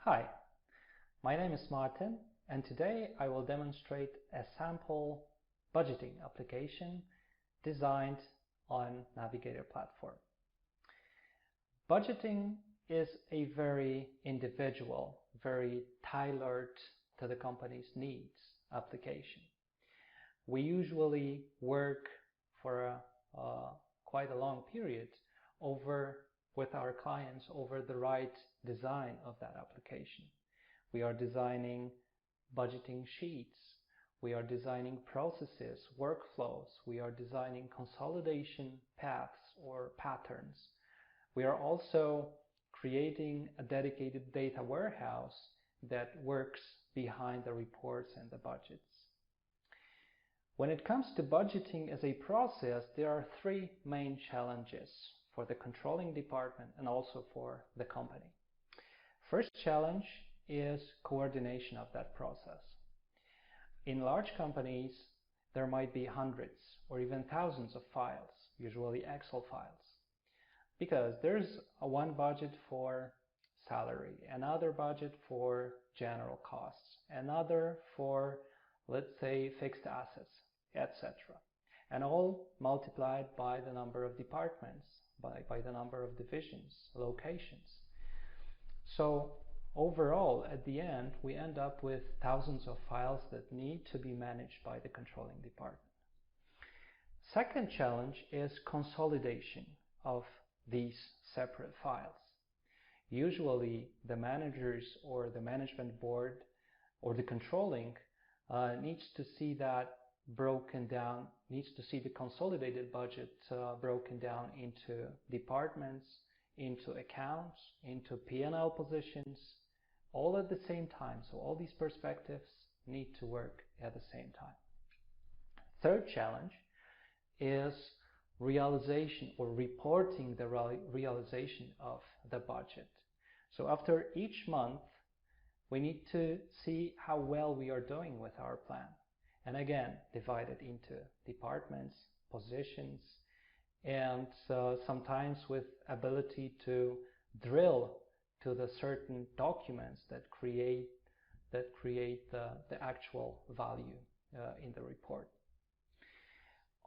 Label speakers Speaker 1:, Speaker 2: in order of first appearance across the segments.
Speaker 1: Hi, my name is Martin, and today I will demonstrate a sample budgeting application designed on Navigator platform. Budgeting is a very individual, very tailored to the company's needs application. We usually work for quite a long period with our clients over the right design of that application. We are designing budgeting sheets, we are designing processes, workflows, we are designing consolidation paths or patterns. We are also creating a dedicated data warehouse that works behind the reports and the budgets. When it comes to budgeting as a process, there are three main challenges for the controlling department and also for the company. First challenge is coordination of that process. In large companies, there might be hundreds or even thousands of files, usually Excel files, because there's one budget for salary, another budget for general costs, another for, let's say, fixed assets, etc. And all multiplied by the number of departments, by the number of divisions, locations. So overall, at the end, we end up with thousands of files that need to be managed by the controlling department. Second challenge is consolidation of these separate files. Usually the managers or the management board or the controlling needs to see that broken down, needs to see the consolidated budget broken down into departments, into accounts, into P&L positions, all at the same time. So all these perspectives need to work at the same time. Third challenge is realization or reporting the realization of the budget. So after each month, we need to see how well we are doing with our plan. And again, divide it into departments, positions, and sometimes with ability to drill to the certain documents that create the actual value in the report.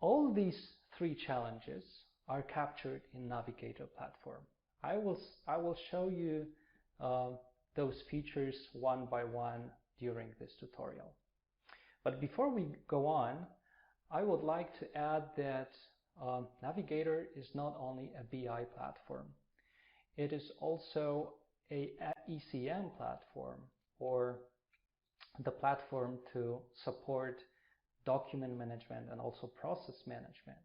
Speaker 1: All these three challenges are captured in Navigator platform. I will show you those features one by one during this tutorial. But before we go on, I would like to add that Navigator is not only a BI platform. It is also a ECM platform, or the platform to support document management and also process management.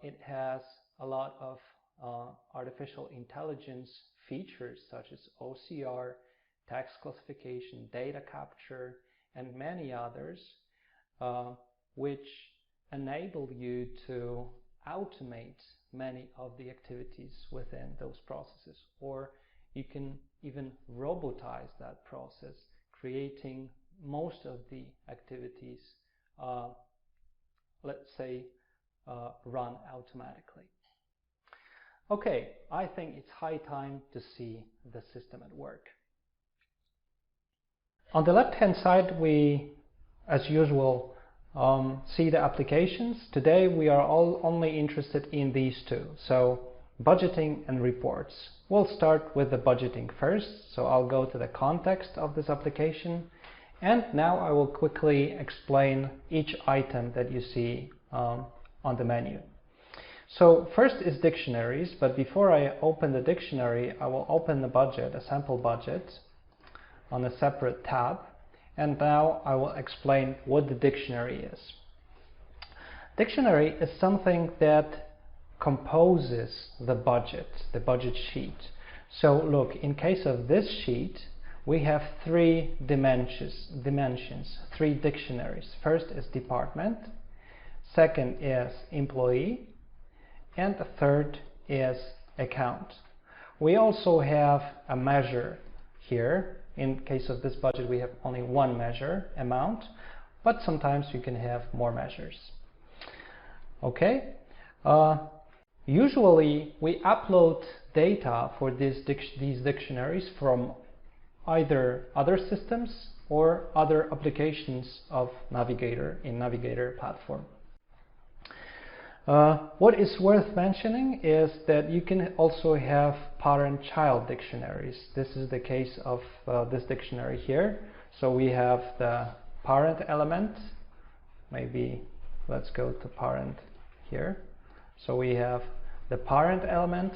Speaker 1: It has a lot of artificial intelligence features such as OCR, text classification, data capture, and many others, which enable you to automate many of the activities within those processes, or you can even robotize that process, creating most of the activities, let's say, run automatically. Okay, I think it's high time to see the system at work. On the left-hand side, we, as usual, see the applications. Today we are only interested in these two, so budgeting and reports. We'll start with the budgeting first, so I'll go to the context of this application, and now I will quickly explain each item that you see on the menu. So first is dictionaries, but before I open the dictionary, I will open the budget, a sample budget, on a separate tab, and now I will explain what the dictionary is. Dictionary is something that composes the budget sheet. So look, in case of this sheet, we have three dimensions, three dictionaries. First is department, second is employee, and the third is account. We also have a measure here. In case of this budget, we have only one measure, amount, but sometimes you can have more measures. Okay. Usually we upload data for these dictionaries from either other systems or other applications of Navigator in Navigator platform. What is worth mentioning is that you can also have parent-child dictionaries. This is the case of this dictionary here. So we have the parent element. Maybe let's go to parent here. So we have the parent element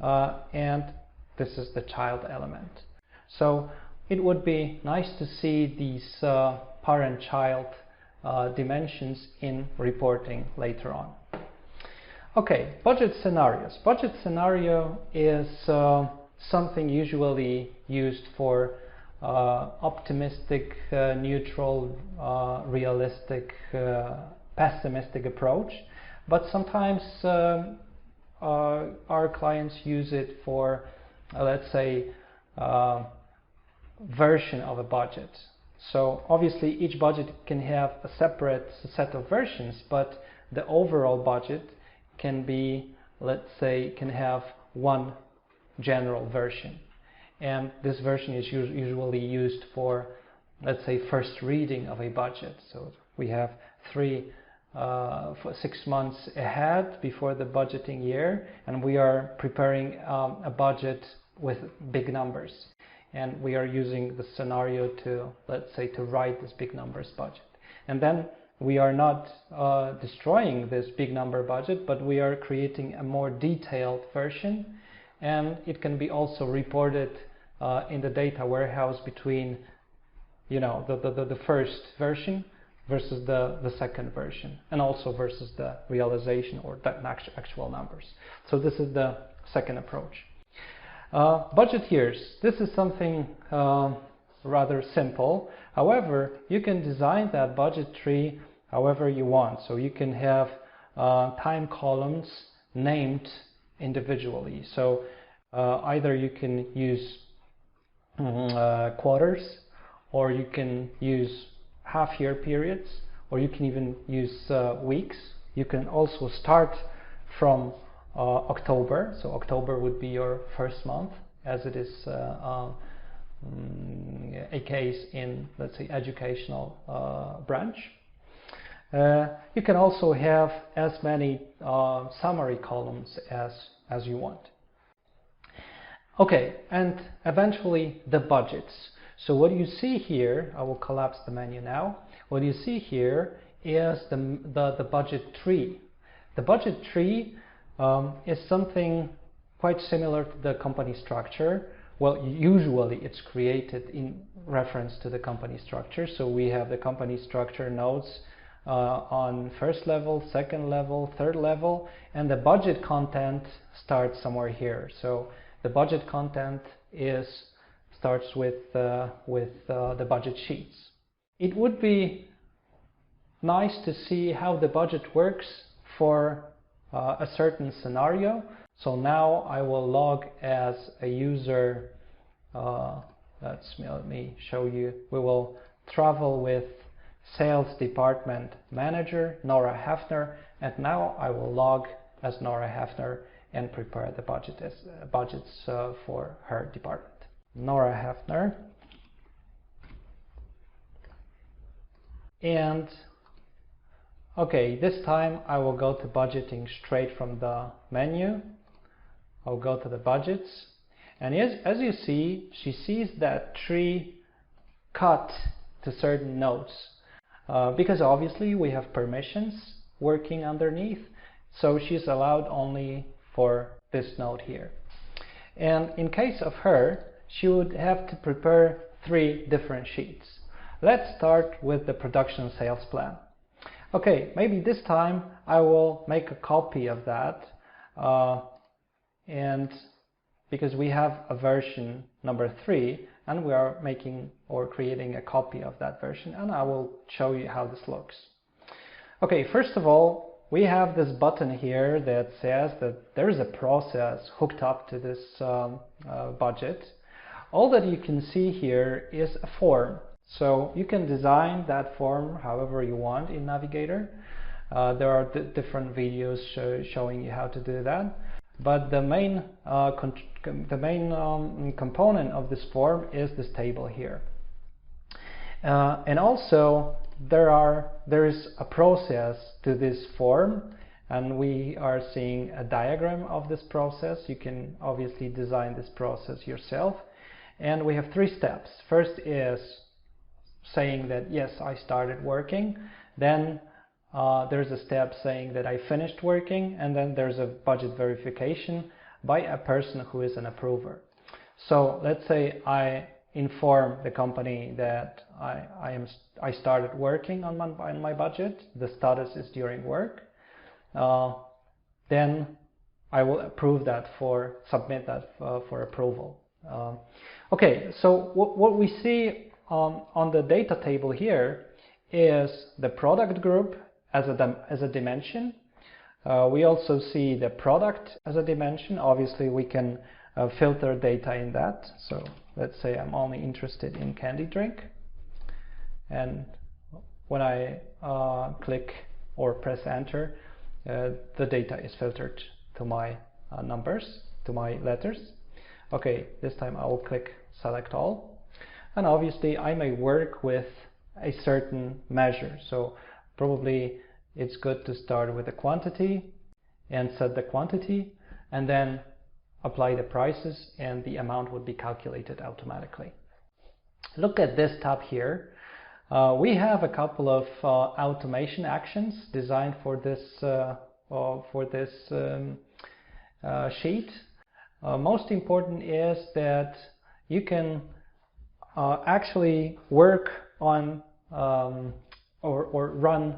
Speaker 1: and this is the child element. So it would be nice to see these parent-child dimensions in reporting later on. Okay, budget scenarios. Budget scenario is something usually used for optimistic, neutral, realistic, pessimistic approach, but sometimes our clients use it for, let's say, version of a budget. So obviously each budget can have a separate set of versions, but the overall budget can be, let's say, can have one general version. And this version is usually used for, let's say, first reading of a budget. So we have for 6 months ahead before the budgeting year, and we are preparing a budget with big numbers. And we are using the scenario to, let's say, to write this big numbers budget. And then we are not destroying this big number budget, but we are creating a more detailed version, and it can be also reported in the data warehouse between, you know, the first version versus the second version, and also versus the realization or the actual numbers. So this is the second approach. Budget years. This is something rather simple. However, you can design that budget tree however you want. So you can have time columns named individually. So either you can use quarters, or you can use half-year periods, or you can even use weeks. You can also start from October. So October would be your first month, as it is a case in, let's say, educational branch. You can also have as many summary columns as you want. Okay, and eventually the budgets. So what you see here, I will collapse the menu now. What you see here is the budget tree. The budget tree is something quite similar to the company structure. Well, usually it's created in reference to the company structure. So we have the company structure nodes on first level, second level, third level, and the budget content starts somewhere here. So the budget content starts with the budget sheets. It would be nice to see how the budget works for a certain scenario. So now I will log as a user. Let me show you. We will travel with Sales Department Manager Nora Hefner, and now I will log as Nora Hefner and prepare the budgets for her department. Nora Hefner, and okay, this time I will go to budgeting straight from the menu. I'll go to the budgets, and as you see, she sees that tree cut to certain nodes because obviously we have permissions working underneath, so she's allowed only for this node here. And in case of her, she would have to prepare 3 different sheets. Let's start with the production sales plan. Okay, maybe this time I will make a copy of that, and because we have a version number 3, and we are making or creating a copy of that version, and I will show you how this looks. Okay, first of all, we have this button here that says that there is a process hooked up to this budget. All that you can see here is a form. So you can design that form however you want in Navigator. There are different videos showing you how to do that. but the main component of this form is this table here. And also there is a process to this form, and we are seeing a diagram of this process. You can obviously design this process yourself. And we have 3 steps. First is saying that yes, I started working. Then there's a step saying that I finished working, and then there's a budget verification by a person who is an approver. So let's say I inform the company that I started working on my budget. The status is during work. Then I will approve that submit that for approval. Okay, so what we see on the data table here is the product group as a dimension. We also see the product as a dimension. Obviously we can filter data in that. So let's say I'm only interested in candy drink, and when I click or press enter, the data is filtered to my numbers, to my letters. Okay, this time I will click select all, and obviously I may work with a certain measure. So probably it's good to start with the quantity and set the quantity, and then apply the prices, and the amount would be calculated automatically. Look at this tab here. We have a couple of automation actions designed for this sheet. Most important is that you can actually work on or run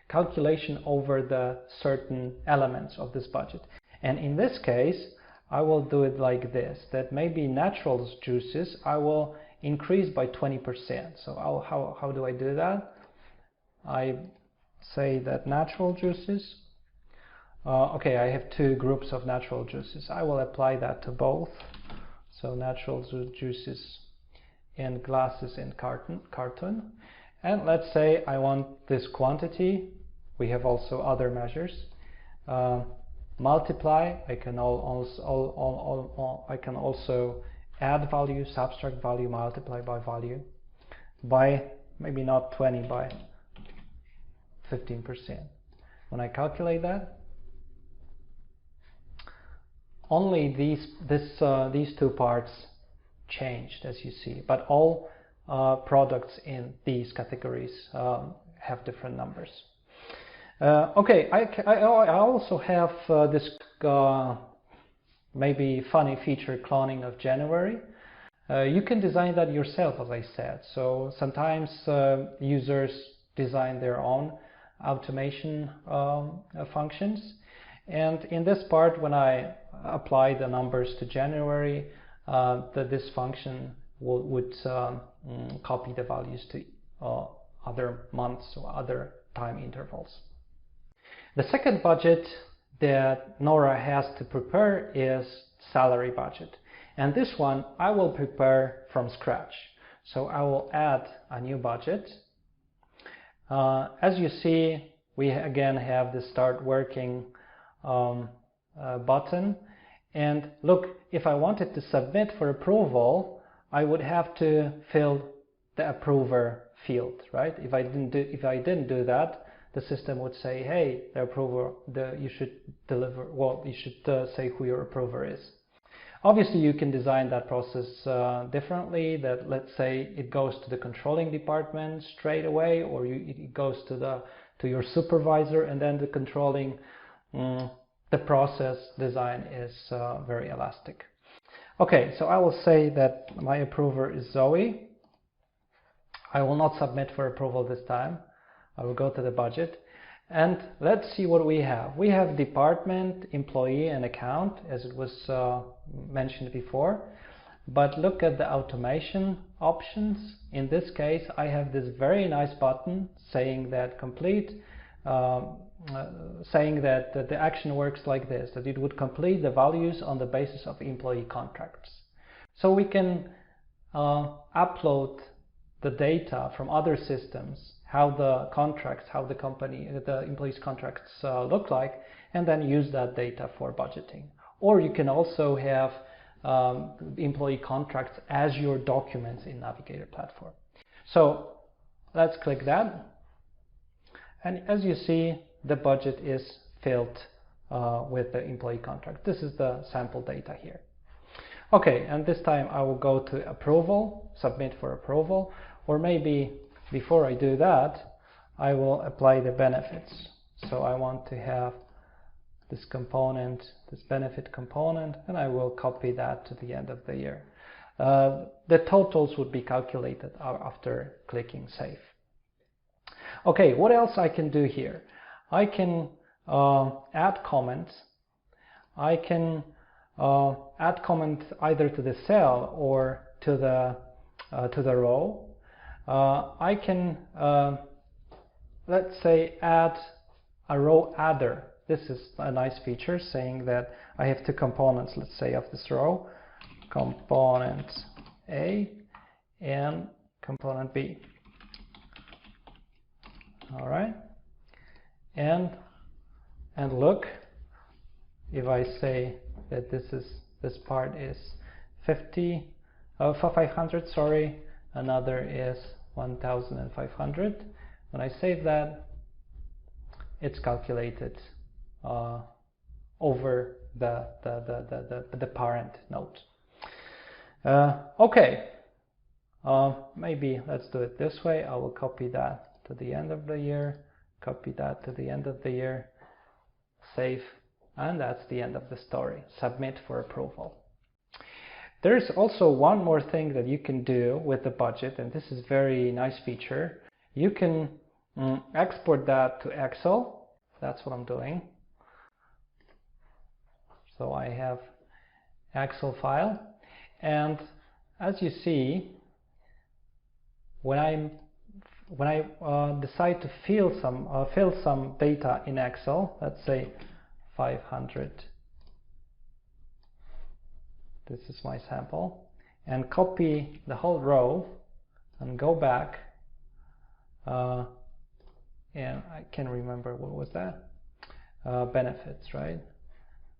Speaker 1: calculation over the certain elements of this budget. And in this case, I will do it like this, that maybe natural juices I will increase by 20%. So how do I do that? I say that natural juices, okay, I have 2 groups of natural juices. I will apply that to both. So natural juices in glasses and carton. And let's say I want this quantity. We have also other measures. Multiply, I can also add value, subtract value, multiply by value, by maybe not 20, by 15%. When I calculate that, only these 2 parts changed, as you see, but all products in these categories have different numbers. Okay, I also have this maybe funny feature, cloning of January. You can design that yourself, as I said. So sometimes users design their own automation functions, and in this part, when I apply the numbers to January, this function would copy the values to other months or other time intervals. The second budget that Nora has to prepare is salary budget, and this one I will prepare from scratch. So I will add a new budget. As you see, we again have the start working button, and look, if I wanted to submit for approval, I would have to fill the approver field, right? If I didn't do that, the system would say, hey, the approver, you should deliver, well, you should say who your approver is. Obviously, you can design that process differently, that let's say it goes to the controlling department straight away, or it goes to your supervisor, and then the controlling, the process design is very elastic. Okay, so I will say that my approver is Zoe. I will not submit for approval this time. I will go to the budget, and let's see what we have. We have department, employee, and account, as it was mentioned before. But look at the automation options. In this case, I have this very nice button saying that saying that the action works like this, that it would complete the values on the basis of employee contracts. So we can upload the data from other systems how the contracts, how the employees' contracts look like, and then use that data for budgeting. Or you can also have employee contracts as your documents in Navigator platform. So let's click that. And as you see, the budget is filled with the employee contract. This is the sample data here. Okay, and this time I will go to approval, submit for approval, or maybe before I do that, I will apply the benefits. So I want to have this component, this benefit component, and I will copy that to the end of the year. The totals would be calculated after clicking save. Okay, what else I can do here? I can add comments. I can add comment either to the cell or to the row. I can let's say add a row adder. This is a nice feature saying that I have two components, let's say, of this row, component A and component B. All right, and look, if I say that this part is 500, sorry, another is 1,500. When I save that, it's calculated over the parent node. Okay, maybe let's do it this way. I will copy that to the end of the year, copy that to the end of the year, save, and that's the end of the story. Submit for approval. There's also one more thing that you can do with the budget, and this is a very nice feature. You can export that to Excel. That's what I'm doing. So I have Excel file, and as you see, when I decide to fill some data in Excel, let's say 500. This is my sample, and copy the whole row and go back, and I can remember what was that, benefits, right?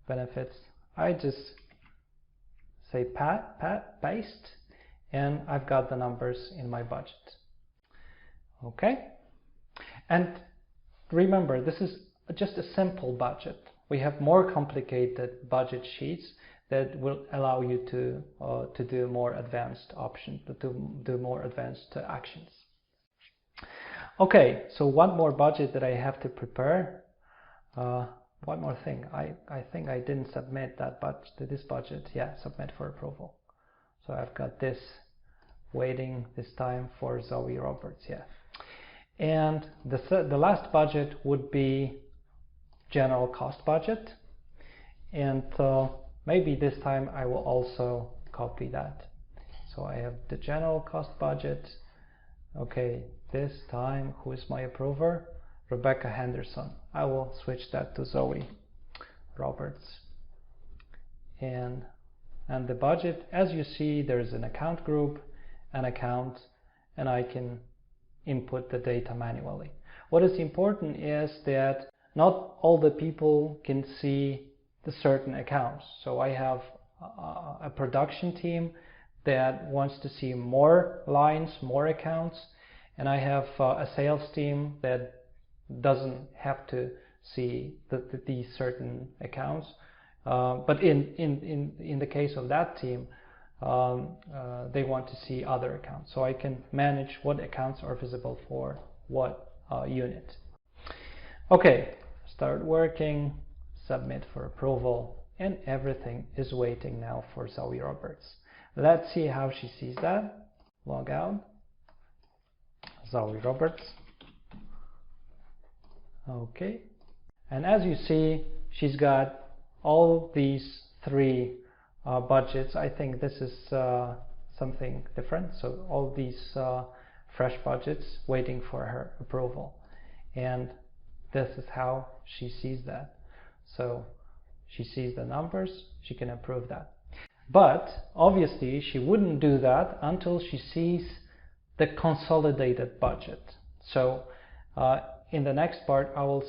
Speaker 1: Benefits. I just say paste, and I've got the numbers in my budget. Okay, and remember, this is just a simple budget. We have more complicated budget sheets that will allow you to do more advanced options, to do more advanced actions. Okay, so one more budget that I have to prepare. One more thing. I think I didn't submit this budget. Yeah, submit for approval. So I've got this waiting this time for Zoe Roberts. Yeah, and the last budget would be general cost budget, and maybe this time I will also copy that. So I have the general cost budget. Okay, this time who is my approver? Rebecca Henderson. I will switch that to Zoe Roberts. And the budget, as you see, there's an account group, an account, and I can input the data manually. What is important is that not all the people can see the certain accounts. So I have a production team that wants to see more lines, more accounts, and I have a sales team that doesn't have to see these certain accounts. But in the case of that team, they want to see other accounts. So I can manage what accounts are visible for what unit. Okay, start working, submit for approval, and everything is waiting now for Zoe Roberts. Let's see how she sees that. Log out. Zoe Roberts. Okay, and as you see, she's got all these three budgets. I think this is something different. So all these fresh budgets waiting for her approval, and this is how she sees that. So she sees the numbers, she can approve that. But obviously she wouldn't do that until she sees the consolidated budget. So in the next part, I will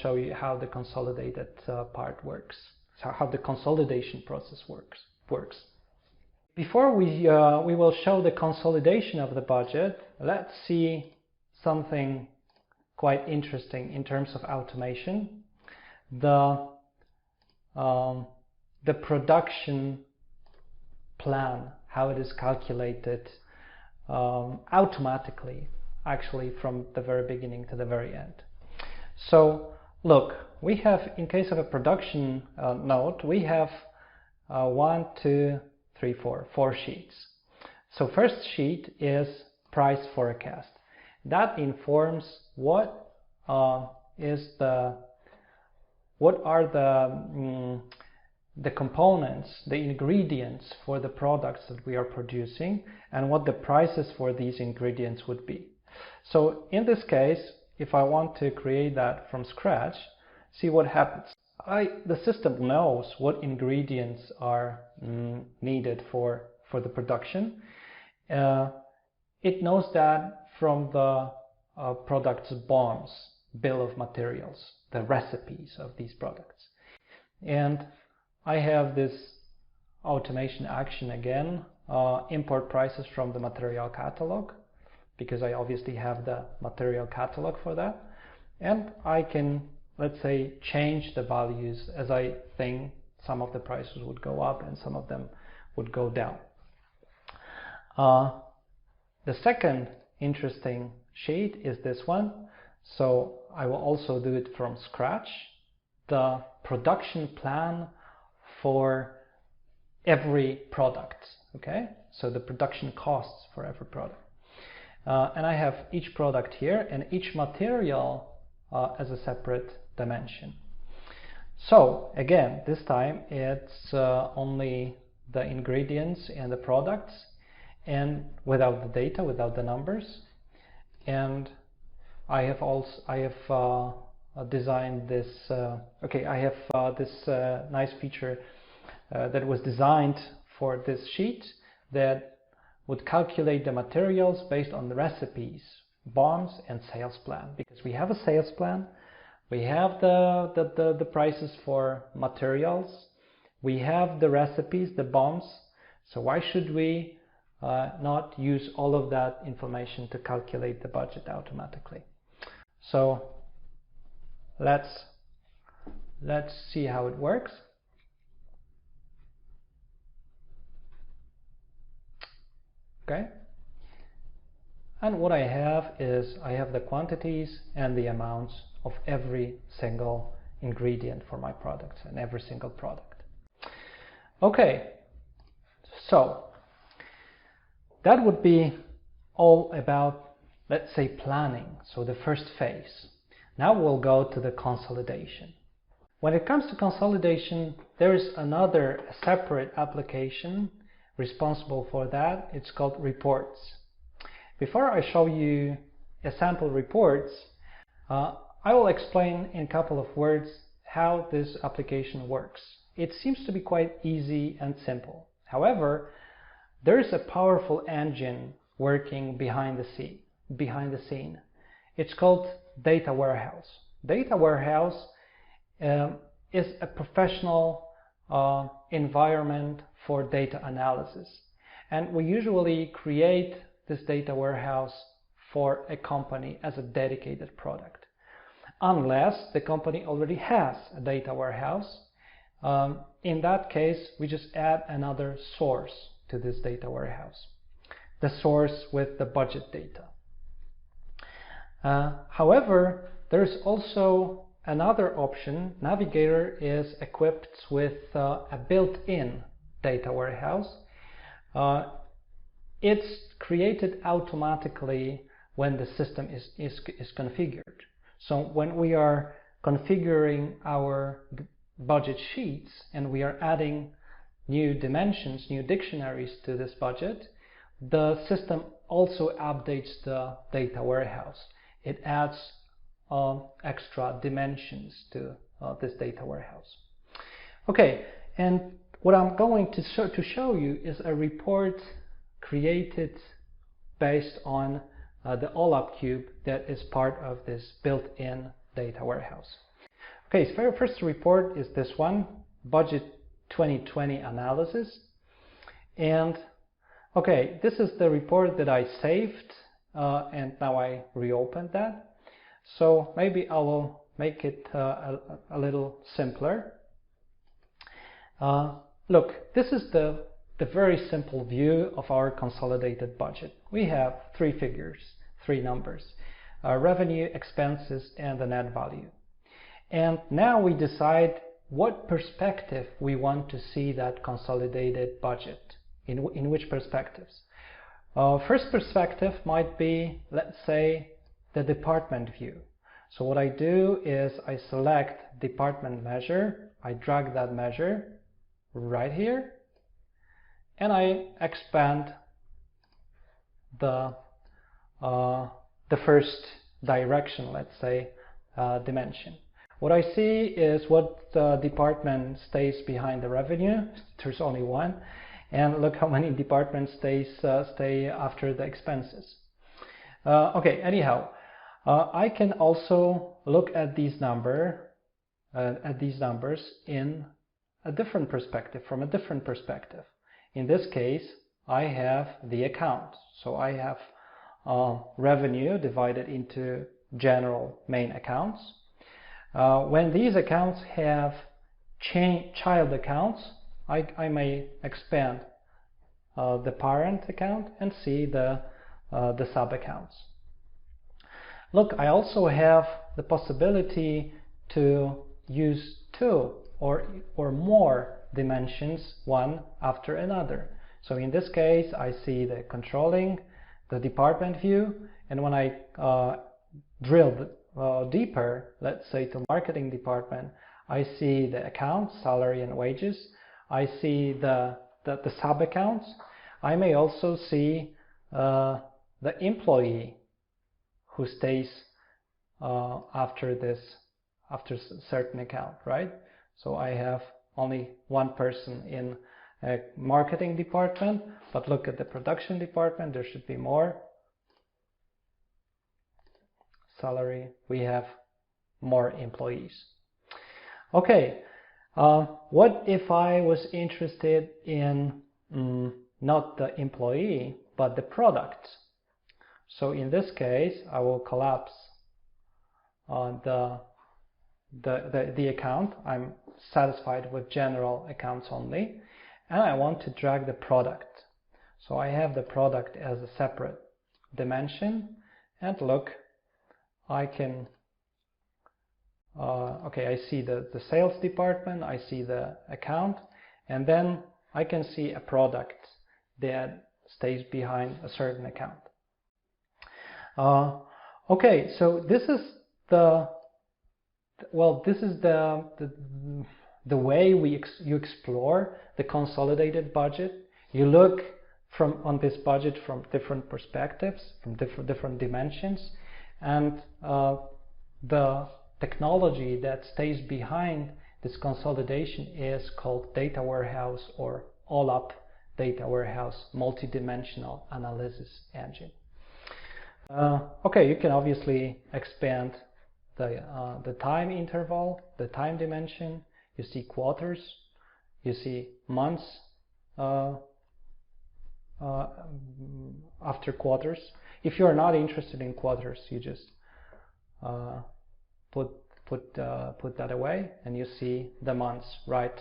Speaker 1: show you how the consolidated part works, so how the consolidation process works. Before we will show the consolidation of the budget, let's see something quite interesting in terms of automation. The production plan, how it is calculated automatically, actually from the very beginning to the very end. So look, we have, in case of a production node, we have 1, 2, 3, 4 sheets. So first sheet is price forecast. That informs what are the components, the ingredients for the products that we are producing, and what the prices for these ingredients would be. So in this case, if I want to create that from scratch, see what happens. The system knows what ingredients are needed for the production. It knows that from the product's BOMs, bill of materials, the recipes of these products. And I have this automation action again, import prices from the material catalog, because I obviously have the material catalog for that. And I can, let's say, change the values as I think some of the prices would go up and some of them would go down. The second interesting sheet is this one. So I will also do it from scratch. The production plan for every product, okay? So the production costs for every product. And I have each product here and each material as a separate dimension. So again, this time it's only the ingredients and the products, and without the data, without the numbers. And I have designed this. I have this nice feature that was designed for this sheet that would calculate the materials based on the recipes, BOMs, and sales plan. Because we have a sales plan, we have the prices for materials, we have the recipes, the BOMs. So why should we not use all of that information to calculate the budget automatically? So let's see how it works. Okay. And what I have is I have the quantities and the amounts of every single ingredient for my products and every single product. Okay, so that would be all about, let's say, planning, so the first phase. Now we'll go to the consolidation. When it comes to consolidation, there is another separate application responsible for that. It's called reports. Before I show you a sample reports, I will explain in a couple of words how this application works. It seems to be quite easy and simple. However, there is a powerful engine working behind the scene. It's called data warehouse. Data warehouse is a professional environment for data analysis, and we usually create this data warehouse for a company as a dedicated product, unless the company already has a data warehouse. In that case, we just add another source to this data warehouse, the source with the budget data. However, there's also another option. Navigator is equipped with a built-in data warehouse. It's created automatically when the system is configured. So when we are configuring our budget sheets and we are adding new dimensions, new dictionaries to this budget, the system also updates the data warehouse. It adds extra dimensions to this data warehouse. Okay, and what I'm going to show you is a report created based on the all-up cube that is part of this built-in data warehouse. Okay, so our first report is this one, Budget 2020 Analysis. And okay, this is the report that I saved, and now I reopened that. So maybe I will make it a little simpler. Look, this is the very simple view of our consolidated budget. We have three figures, three numbers, revenue, expenses, and the net value. And now we decide what perspective we want to see that consolidated budget, in which perspectives. First perspective might be, let's say, the department view. So what I do is I select department measure, I drag that measure right here, and I expand the first direction, let's say, dimension. What I see is what department stays behind the revenue. There's only one. And look how many departments stay after the expenses. Okay, anyhow, I can also look at these numbers in a different perspective, from a different perspective. In this case, I have the account. So I have revenue divided into general main accounts. When these accounts have child accounts, I may expand the parent account and see the sub accounts. Look, I also have the possibility to use two or more dimensions, one after another. So in this case, I see the controlling, the department view, and when I drill deeper, let's say to marketing department, I see the accounts, salary and wages. I see the sub accounts. I may also see the employee who stays after certain account, right? So I have only one person in a marketing department, but look at the production department, there should be more. Salary, we have more employees. Okay, what if I was interested in not the employee but the product? So in this case, I will collapse the account. I'm satisfied with general accounts only, and I want to drag the product. So I have the product as a separate dimension, and look, I can okay, I see the sales department, I see the account, and then I can see a product that stays behind a certain account. Okay, so this is the way you explore the consolidated budget. You look on this budget from different perspectives, from different dimensions, and the technology that stays behind this consolidation is called data warehouse or all-up data warehouse multidimensional analysis engine. Okay, you can obviously expand the time interval, the time dimension. You see quarters, you see months after quarters. If you are not interested in quarters, you just put that away, and you see the months right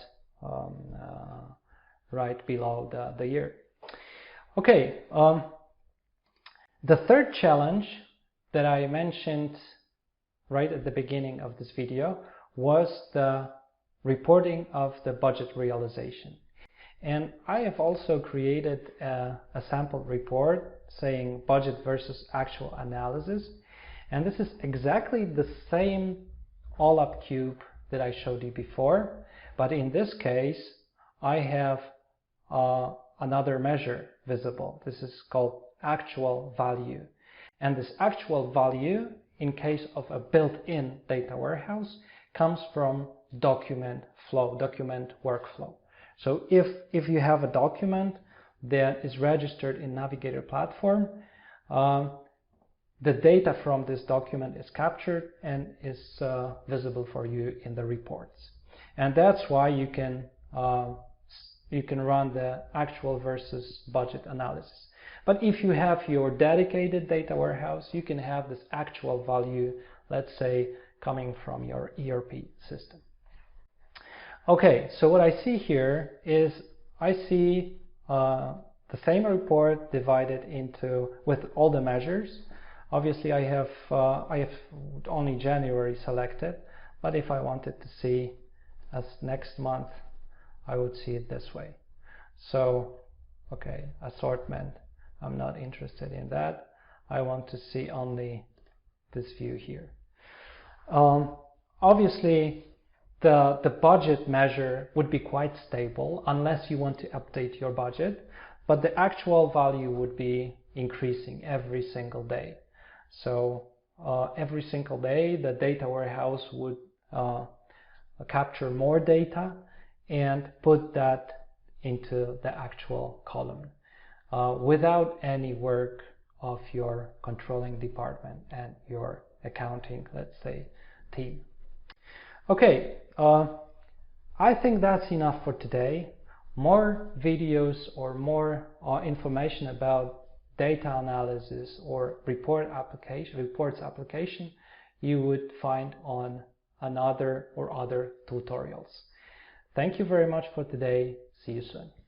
Speaker 1: below the year. Okay, the third challenge that I mentioned right at the beginning of this video was the reporting of the budget realization. And I have also created a sample report saying budget versus actual analysis. And this is exactly the same all-up cube that I showed you before, but in this case I have another measure visible. This is called actual value. And this actual value, in case of a built-in data warehouse, comes from document flow, document workflow. So if you have a document that is registered in Navigator platform, the data from this document is captured and is visible for you in the reports. And that's why you can run the actual versus budget analysis. But if you have your dedicated data warehouse, you can have this actual value, let's say, coming from your ERP system. Okay, so what I see here is I see the same report divided into with all the measures. Obviously, I have only January selected, but if I wanted to see as next month, I would see it this way. So, okay, assortment, I'm not interested in that. I want to see only this view here. Obviously, the budget measure would be quite stable unless you want to update your budget, but the actual value would be increasing every single day. So every single day the data warehouse would capture more data and put that into the actual column without any work of your controlling department and your accounting, let's say, team. Okay, I think that's enough for today. More videos or more information about data analysis or reports application you would find on another or other tutorials. Thank you very much for today. See you soon.